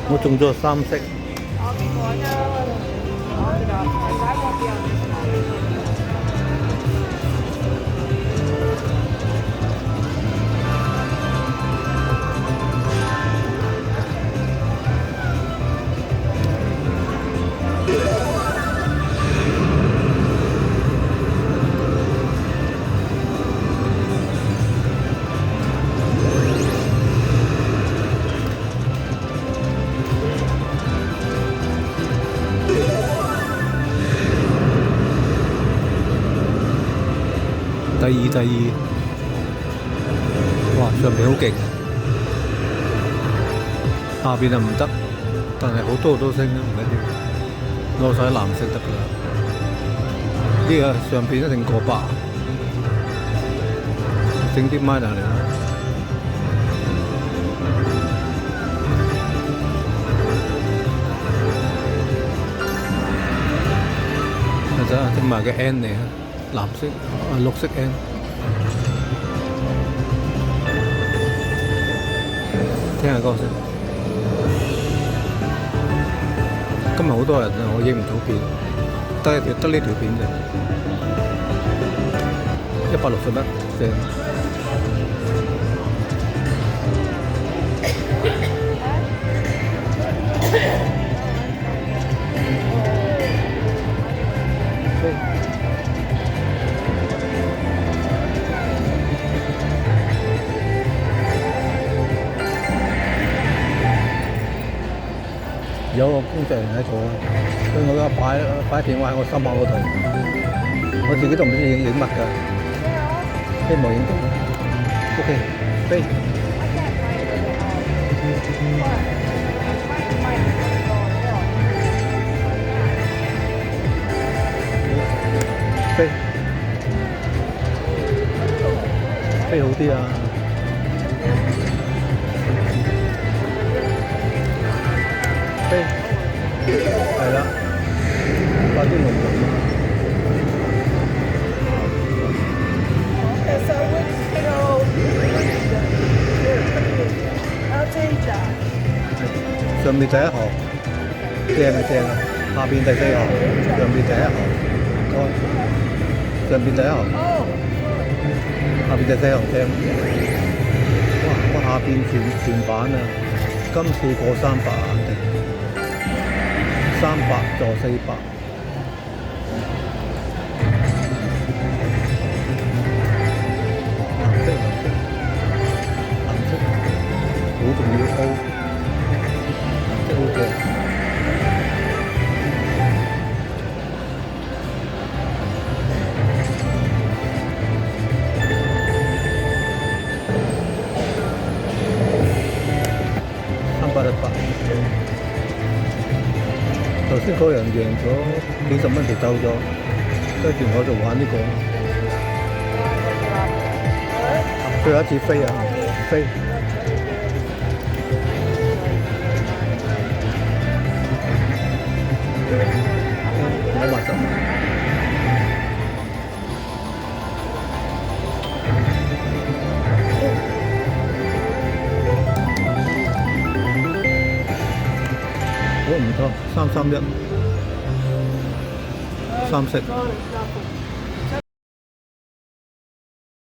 我中咗3色。第二，哇！上邊好勁，下邊就唔得，但係好多都升啊，唔緊要，攞晒藍色得㗎啦。呢個上邊一定過百，整啲米嚟啦。睇下整埋個 N 嚟啊！藍色綠色 N， 聽下歌先。今日好多人啊，我影唔到片，得呢條片啫，161正。有個工作人員喺度啊，所以我而家擺電話喺我心口嗰度，我自己都唔知影乜㗎，希望影到。OK， 飛。飛好啲啊！係啦，快啲龍龍啊！上面第一行正啊正啊，下邊第4行，上邊第1行，上邊第1行，下邊第4行正。哇！我下邊全版啊，今次過300肯定。300座400，藍色，好重要高，藍色好正。318。頭先嗰人贏咗幾十蚊就走咗，跟住我就玩呢個，最後一次飛啊飛，110蚊。唔錯，331，3色。